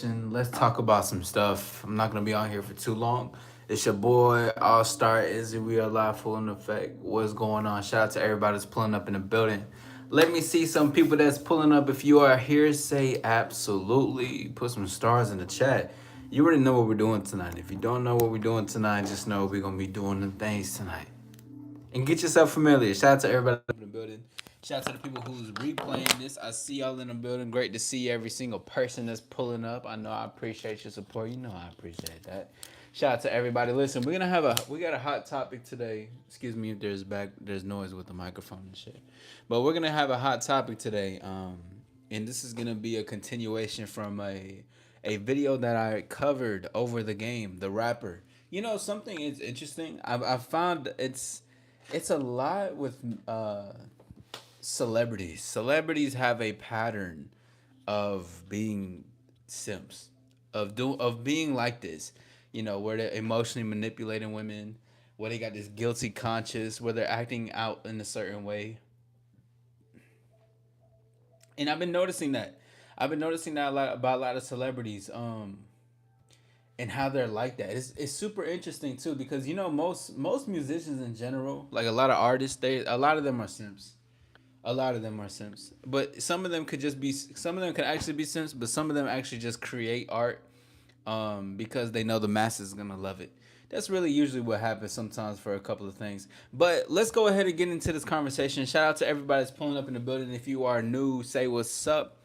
Let's talk about some stuff. I'm not gonna be on here for too long. It's your boy All Star Izzy. We are live full in effect. What's going on? Shout out to everybody that's pulling up in the building. Let me see some people that's pulling up. If you are here, say absolutely. Put some stars in the chat. You already know what we're doing tonight. If you don't know what we're doing tonight, just know we're gonna be doing the things tonight. And get yourself familiar. Shout out to everybody in the building. Shout out to the people who's replaying this. I see y'all in the building. Great to see every single person that's pulling up. I know I appreciate your support. You know I appreciate that. Shout out to everybody. Listen, we got a hot topic today. Excuse me if there's noise with the microphone and shit. But we're gonna have a hot topic today. And this is gonna be a continuation from a video that I covered over the game, the rapper. You know, something is interesting. I've found it's a lot with celebrities. Celebrities have a pattern of being simps, of being like this. You know, where they're emotionally manipulating women, where they got this guilty conscience, where they're acting out in a certain way. And I've been noticing that. I've been noticing that a lot about a lot of celebrities. And how they're like that. It's super interesting too because you know most musicians in general, like a lot of artists, a lot of them are simps. A lot of them are simps, but some of them could just be. Some of them could actually be simps, but some of them actually just create art, because they know the masses is gonna love it. That's really usually what happens sometimes for a couple of things. But let's go ahead and get into this conversation. Shout out to everybody that's pulling up in the building. If you are new, say what's up.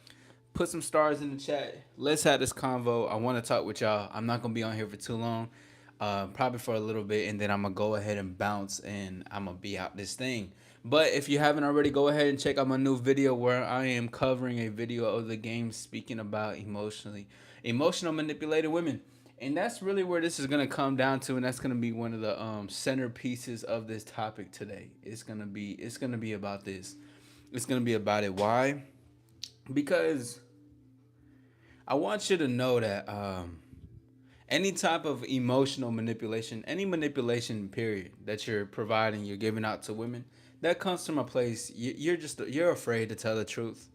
Put some stars in the chat. Let's have this convo. I want to talk with y'all. I'm not gonna be on here for too long, probably for a little bit, and then I'm gonna go ahead and bounce, and I'm gonna be out this thing. But if you haven't already, go ahead and check out my new video where I am covering a video of the game speaking about emotional manipulated women, and that's really where this is gonna come down to, and that's gonna be one of the centerpieces of this topic today. It's gonna be about this. It's gonna be about it. Why? Because I want you to know that any type of emotional manipulation, any manipulation period that you're providing, you're giving out to women, that comes from a place you're afraid to tell the truth.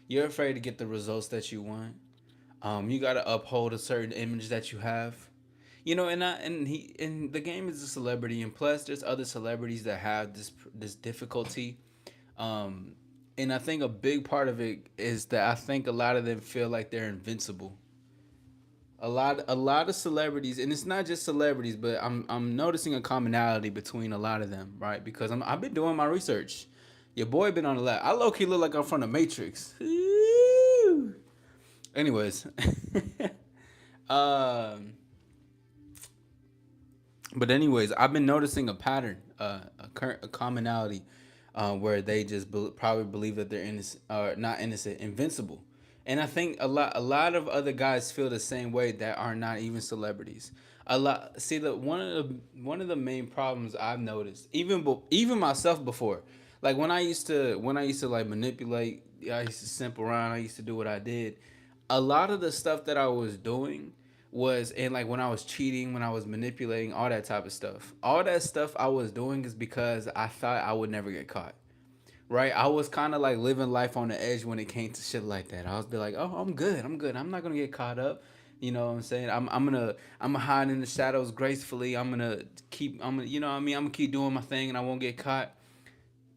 You're afraid to get the results that you want. You gotta uphold a certain image that you have. You know, and the game is a celebrity, and plus there's other celebrities that have this difficulty. Um, and I think a big part of it is that I think a lot of them feel like they're invincible. A lot of celebrities, and it's not just celebrities, but I'm noticing a commonality between a lot of them, right? Because I've been doing my research. Your boy been on the lab. I low key look like I'm from the Matrix. Ooh. Anyways, um, but anyways, I've been noticing a pattern, a commonality, where they just probably believe that they're innocent, or not innocent, invincible. And I think a lot of other guys feel the same way that are not even celebrities. A lot. See, the one of the main problems I've noticed, even myself before, like when I used to like manipulate, I used to simp around, I used to do what I did. A lot of the stuff that I was doing was, and like when I was cheating, when I was manipulating, all that type of stuff. All that stuff I was doing is because I thought I would never get caught. Right? I was kind of like living life on the edge when it came to shit like that. I was be like, "Oh, I'm good. I'm good. I'm not going to get caught up." You know what I'm saying? I'm gonna hide in the shadows gracefully. I'm gonna keep doing my thing and I won't get caught.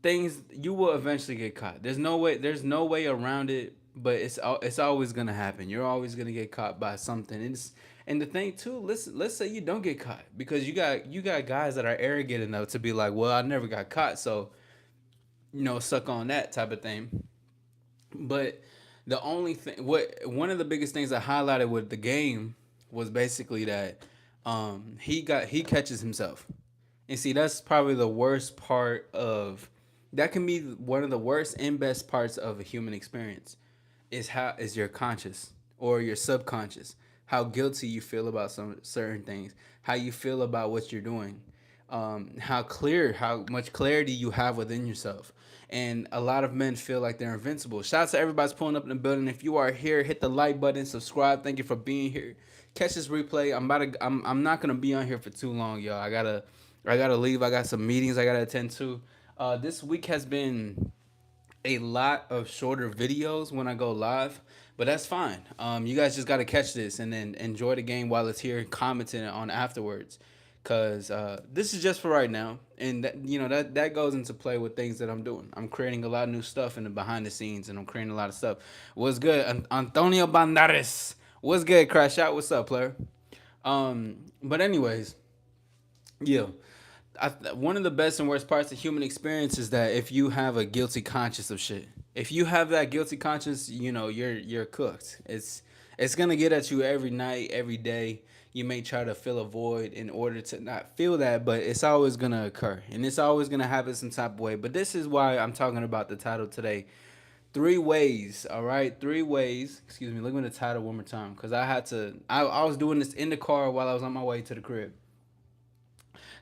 Things you will eventually get caught. There's no way around it, but it's always going to happen. You're always going to get caught by something. And the thing too, let's say you don't get caught because you got guys that are arrogant enough to be like, "Well, I never got caught." So, suck on that type of thing. But the only thing, what one of the biggest things I highlighted with the game was basically that he catches himself, and see that's probably the worst part of that can be one of the worst and best parts of a human experience is your conscious or your subconscious, how guilty you feel about some certain things, how you feel about what you're doing, how much clarity you have within yourself. And a lot of men feel like they're invincible. Shout out to everybody's pulling up in the building. If you are here, hit the like button, subscribe. Thank you for being here. Catch this replay. I'm not gonna be on here for too long, y'all. I gotta leave. I got some meetings I gotta attend to. This week has been a lot of shorter videos when I go live, But that's fine. You guys just got to catch this and then enjoy the game while it's here and commenting on afterwards. Cause this is just for right now, and that goes into play with things that I'm doing. I'm creating a lot of new stuff in the behind the scenes, and I'm creating a lot of stuff. What's good, Antonio Bandares? What's good, Crash Out? What's up, player? But anyways, yeah, one of the best and worst parts of human experience is that if you have a guilty conscience of shit, if you have that guilty conscience, you're cooked. It's gonna get at you every night, every day. You may try to fill a void in order to not feel that, but it's always gonna occur, and it's always gonna happen some type of way. But this is why I'm talking about the title today. Three ways, all right? Three ways. Excuse me. Look at the title one more time, cause I had to. I was doing this in the car while I was on my way to the crib.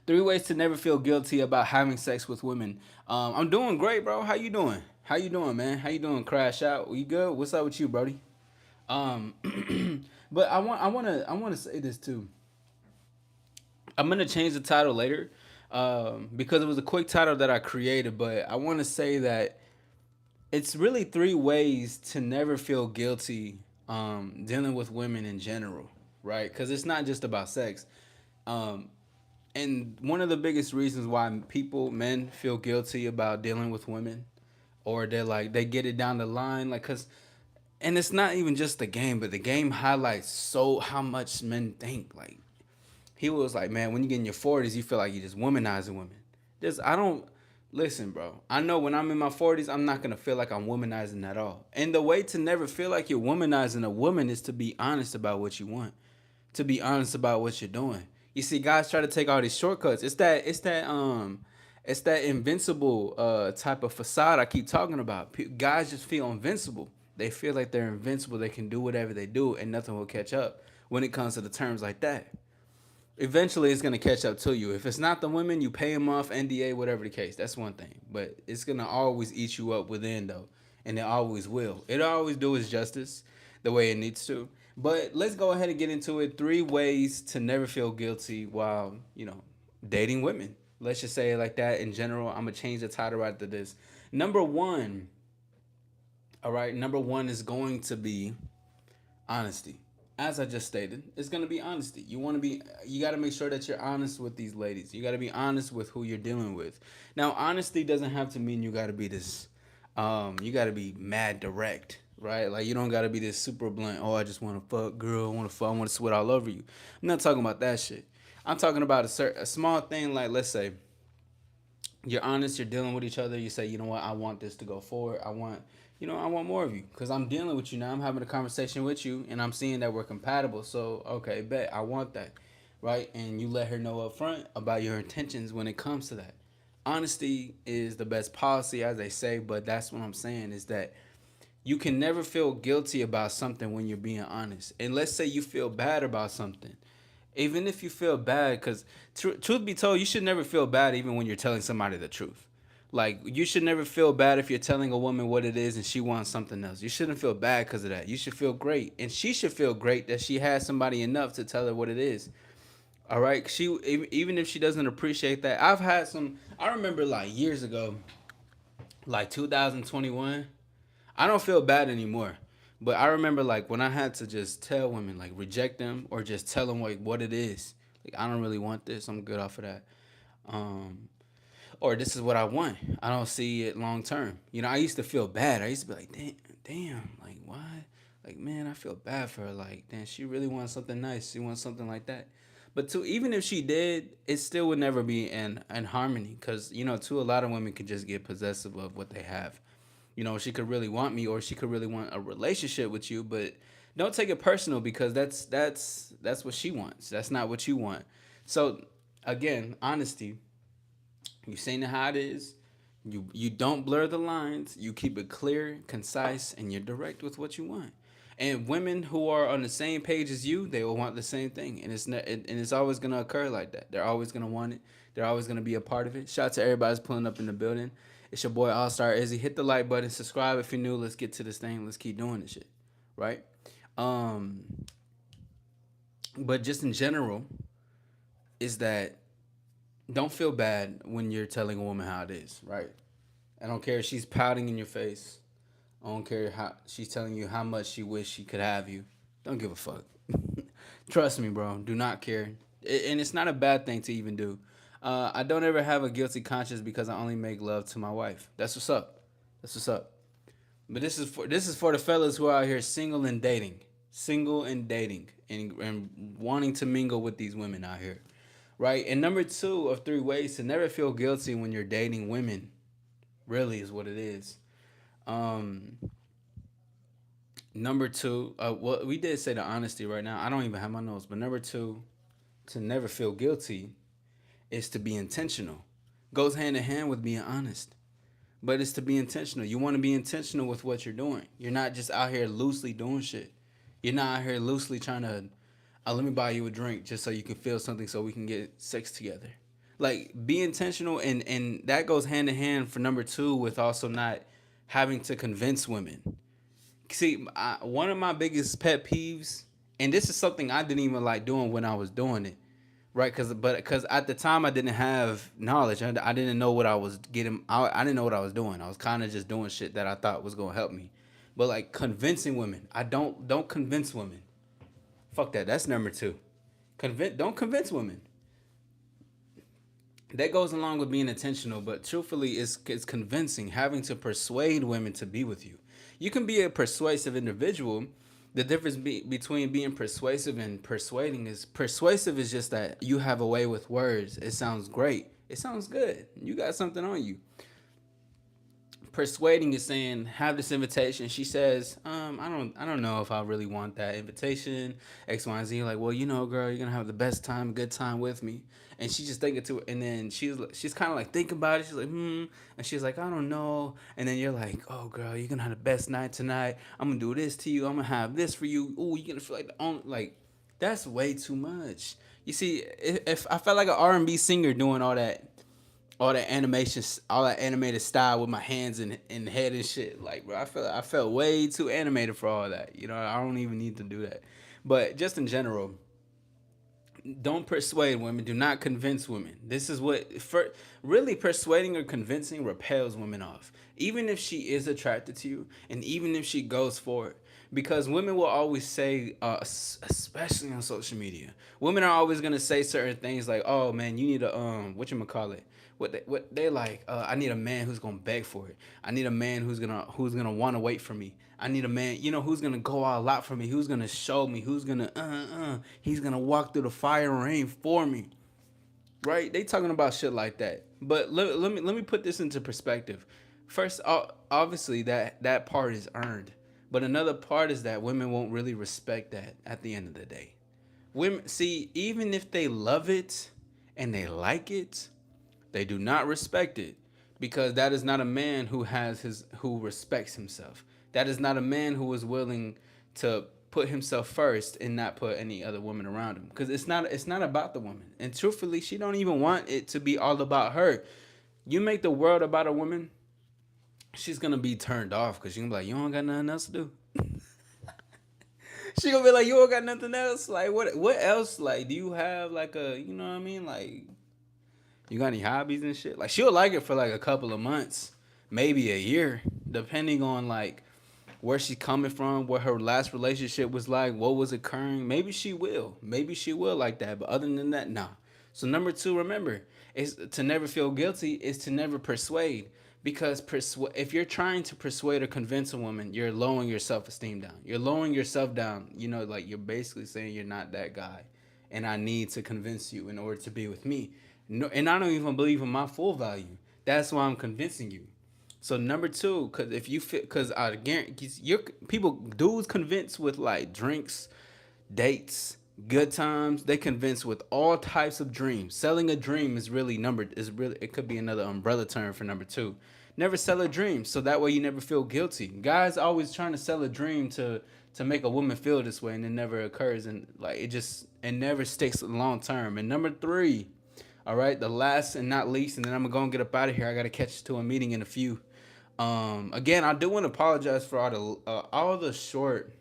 Three ways to never feel guilty about having sex with women. I'm doing great, bro. How you doing? How you doing, man? How you doing? Crash out. You good? What's up with you, Brody? Um, but I want to say this too. I'm gonna change the title later, because it was a quick title that I created. But I want to say that it's really three ways to never feel guilty, dealing with women in general, right? Because it's not just about sex. Um, and one of the biggest reasons why men feel guilty about dealing with women, or they get it down the line, like, cause, and it's not even just the game, but the game highlights so how much men think. Like, he was like, man, when you get in your 40s, you feel like you're just womanizing women. I don't listen, bro. I know when I'm in my 40s, I'm not gonna feel like I'm womanizing at all. And the way to never feel like you're womanizing a woman is to be honest about what you want, to be honest about what you're doing. You see, guys try to take all these shortcuts. It's that invincible type of facade I keep talking about. Guys just feel invincible. They feel like they're invincible. They can do whatever they do, and nothing will catch up when it comes to the terms like that. Eventually, it's gonna catch up to you. If it's not the women, you pay them off, NDA, whatever the case. That's one thing. But it's gonna always eat you up within, though, and it always will. It always do its justice the way it needs to. But let's go ahead and get into it. Three ways to never feel guilty while dating women. Let's just say it like that. In general, I'm gonna change the title right to this. Number one. All right. Number one is going to be honesty. As I just stated, it's gonna be honesty. You gotta make sure that you're honest with these ladies. You gotta be honest with who you're dealing with. Now, honesty doesn't have to mean you gotta be this, you gotta be mad direct, right? Like, you don't gotta be this super blunt. Oh, I just want to fuck, girl. I want to sweat all over you. I'm not talking about that shit. I'm talking about a small thing, like, let's say you're honest, you're dealing with each other, you say, you know what, I want this to go forward. I want more of you because I'm dealing with you now. I'm having a conversation with you and I'm seeing that we're compatible. So, okay, bet, I want that, right? And you let her know up front about your intentions when it comes to that. Honesty is the best policy, as they say, but that's what I'm saying is that you can never feel guilty about something when you're being honest. And let's say you feel bad about something. Even if you feel bad, because truth be told, you should never feel bad even when you're telling somebody the truth. Like, you should never feel bad if you're telling a woman what it is and she wants something else. You shouldn't feel bad because of that. You should feel great. And she should feel great that she has somebody enough to tell her what it is. All right? Even if she doesn't appreciate that. I remember like years ago, like 2021. I don't feel bad anymore. But I remember like when I had to just tell women, like, reject them or just tell them like what it is. Like, I don't really want this. I'm good off of that. Um, or this is what I want. I don't see it long term. I used to feel bad. I used to be like, damn, like, why? Like, man, I feel bad for her. Like, damn, she really wants something nice. She wants something like that. But even if she did, it still would never be in harmony. Because, too, a lot of women could just get possessive of what they have. She could really want me, or she could really want a relationship with you, but don't take it personal because that's what she wants. That's not what you want. So, again, honesty. You saying it how it is. You don't blur the lines. You keep it clear, concise, and you're direct with what you want. And women who are on the same page as you, they will want the same thing, and it's always gonna occur like that. They're always gonna want it. They're always gonna be a part of it. Shout out to everybody that's pulling up in the building. It's your boy All Star Izzy. Hit the like button, subscribe if you're new. Let's get to this thing. Let's keep doing this shit, right? Um, but just in general, is that don't feel bad when you're telling a woman how it is, right? I don't care if she's pouting in your face. I don't care how she's telling you how much she wish she could have you. Don't give a fuck. Trust me, bro. Do not care. And it's not a bad thing to even do. I don't ever have a guilty conscience because I only make love to my wife. That's what's up. That's what's up. But this is for the fellas who are out here single and dating, and wanting to mingle with these women out here, right? And number two of three ways to never feel guilty when you're dating women, really is what it is. Um, Number two, well, we did say the honesty right now. I don't even have my notes, but number two, to never feel guilty is to be intentional. Goes hand in hand with being honest, but it's to be intentional. You want to be intentional with what you're doing. You're not just out here loosely doing shit. You're not out here loosely trying to, let me buy you a drink just so you can feel something so we can get sex together. Like, be intentional, and that goes hand in hand for number two with also not having to convince women. See, one of my biggest pet peeves, and this is something I didn't even like doing when I was doing it, right? Because at the time I didn't have knowledge. I didn't know what I was getting. I didn't know what I was doing. I was kind of just doing shit that I thought was gonna help me. But like convincing women, I don't convince women. Fuck that. That's number two. Don't convince women. That goes along with being intentional, but truthfully, it's convincing, having to persuade women to be with you. You can be a persuasive individual. The difference between being persuasive and persuading is persuasive is just that you have a way with words. It sounds great. It sounds good. You got something on you. Persuading is saying have this invitation. She says, I don't know if I really want that invitation. X, Y, and Z. Like, well, girl, you're gonna have the best time, good time with me. And she's just thinking to it, and then she's kind of like thinking about it. She's like, and she's like, I don't know. And then you're like, oh, girl, you're gonna have the best night tonight. I'm gonna do this to you. I'm gonna have this for you. Ooh, you're gonna feel like the only like, that's way too much. You see, if I felt like an R&B singer doing all that animation, all that animated style with my hands and head and shit. Like, bro, I felt way too animated for all that. I don't even need to do that. But just in general, don't persuade women. Do not convince women. This is what for really persuading or convincing repels women off. Even if she is attracted to you, and even if she goes for it, because women will always say, especially on social media, women are always gonna say certain things like, "Oh man, you need a what you call it." What they like? I need a man who's gonna beg for it. I need a man who's gonna want to wait for me. I need a man, who's gonna go all out for me. Who's gonna show me? Who's gonna he's gonna walk through the fire and rain for me. Right? They talking about shit like that. But let me put this into perspective. First, obviously that part is earned, but another part is that women won't really respect that at the end of the day. Women see, even if they love it and they like it, they do not respect it because that is not a man who respects himself. That is not a man who is willing to put himself first and not put any other woman around him, because it's not about the woman. And truthfully, she don't even want it to be all about her. You make the world about a woman, she's gonna be turned off because she's gonna be like, you don't got nothing else to do. She gonna be like, you don't got nothing else. Like, what else? Like, do you have like a, you know what I mean? Like, you got any hobbies and shit? Like, she'll like it for like a couple of months, maybe a year, depending on like where she's coming from, what her last relationship was like, what was occurring. Maybe she will. Maybe she will like that. But other than that, nah. So number two, remember, is to never feel guilty is to never persuade. Because if you're trying to persuade or convince a woman, you're lowering your self-esteem down. You're lowering yourself down. Like you're basically saying you're not that guy. And I need to convince you in order to be with me. No, and I don't even believe in my full value. That's why I'm convincing you. So number two, because if you fit, because I guarantee your people, dudes convince with like drinks, dates, good times. They convince with all types of dreams. Selling a dream is really it could be another umbrella term for number two. Never sell a dream, so that way you never feel guilty. Guys always trying to sell a dream to make a woman feel this way, and it never occurs, and like it never sticks long term. And number three, all right, the last and not least, and then I'm gonna get up out of here. I gotta catch to a meeting in a few. Again, I do want to apologize for all the short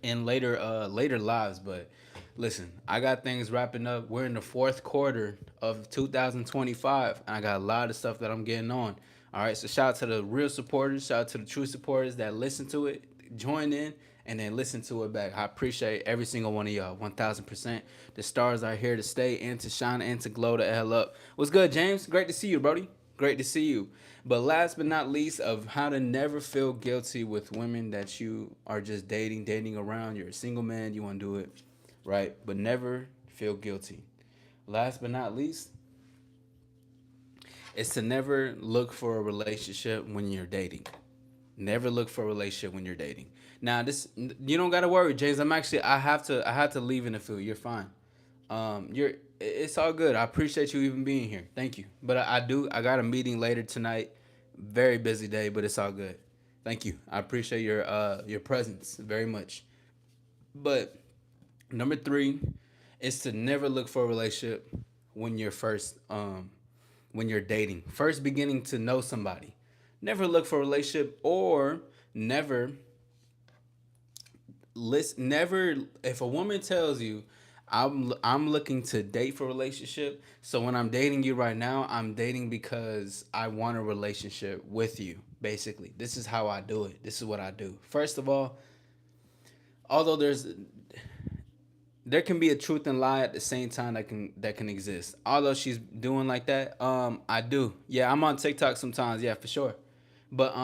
and later lives, but listen, I got things wrapping up. We're in the fourth quarter of 2025, and I got a lot of stuff that I'm getting on. All right, so shout out to the real supporters, shout out to the true supporters that listen to it, join in, and then listen to it back. I appreciate every single one of y'all, 1000%. The stars are here to stay and to shine and to glow the hell up. What's good, James? Great to see you, Brody. Great to see you. But last but not least, of how to never feel guilty with women that you are just dating around. You're a single man, you want to do it, right? But never feel guilty. Last but not least, is to never look for a relationship when you're dating. Never look for a relationship when you're dating. Now, this you don't gotta worry, James. I have to leave in a few. You're fine. You're it's all good. I appreciate you even being here. Thank you. But I got a meeting later tonight. Very busy day, but it's all good. Thank you. I appreciate your presence very much. But number three is to never look for a relationship when you're first when you're dating, first beginning to know somebody. Never look for a relationship, or never listen. Never, if a woman tells you, I'm looking to date for a relationship. So when I'm dating you right now, I'm dating because I want a relationship with you. Basically, this is how I do it. This is what I do. First of all, although there can be a truth and lie at the same time that can exist. Although she's doing like that, I do. Yeah, I'm on TikTok sometimes. Yeah, for sure. But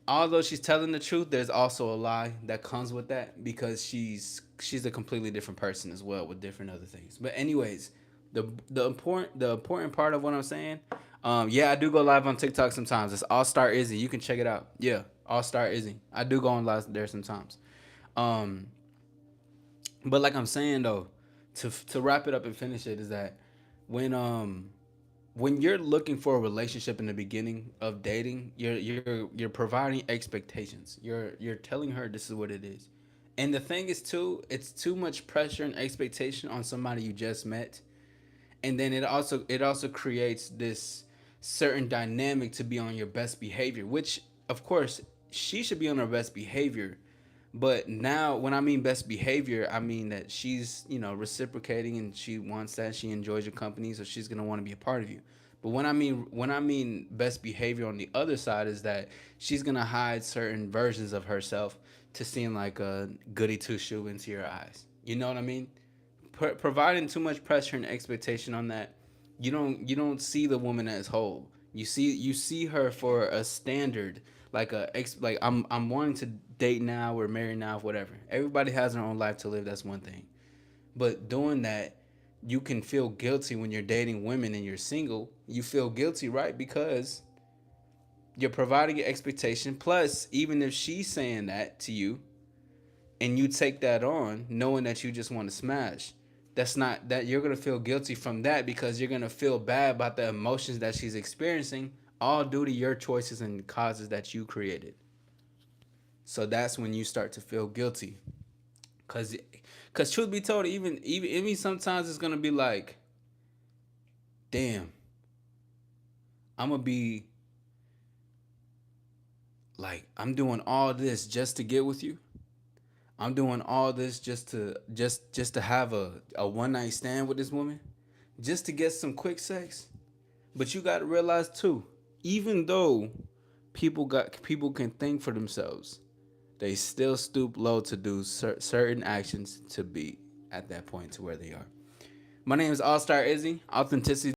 although she's telling the truth, there's also a lie that comes with that because she's a completely different person as well with different other things. But anyways, the important part of what I'm saying, yeah, I do go live on TikTok sometimes. It's All Star Izzy. You can check it out. Yeah, All Star Izzy. I do go on live there sometimes. Um, but like I'm saying though, to wrap it up and finish it is that when um when you're looking for a relationship in the beginning of dating, you're providing expectations. You're telling her this is what it is. And the thing is too, it's too much pressure and expectation on somebody you just met. And then it also creates this certain dynamic to be on your best behavior, which of course she should be on her best behavior. But now, when I mean best behavior, I mean that she's, reciprocating and she wants that. She enjoys your company, so she's gonna want to be a part of you. But when I mean best behavior on the other side is that she's gonna hide certain versions of herself to seem like a goody two shoe into your eyes. You know what I mean? Providing too much pressure and expectation on that, you don't see the woman as whole. You see her for a standard, like I'm wanting to date now or marry now, whatever. Everybody has their own life to live. That's one thing. But doing that, you can feel guilty when you're dating women and you're single. You feel guilty, right? Because you're providing an expectation. Plus, even if she's saying that to you, and you take that on knowing that you just want to smash, that's not that you're going to feel guilty from that because you're going to feel bad about the emotions that she's experiencing, all due to your choices and causes that you created. So that's when you start to feel guilty. Cuz truth be told, even sometimes it's going to be like, damn, I'm going to be like, I'm doing all this just to get with you. I'm doing all this just to have a one night stand with this woman, just to get some quick sex. But you got to realize too, even though people can think for themselves, they still stoop low to do certain actions to be at that point to where they are. My name is All Star Izzy. Authenticity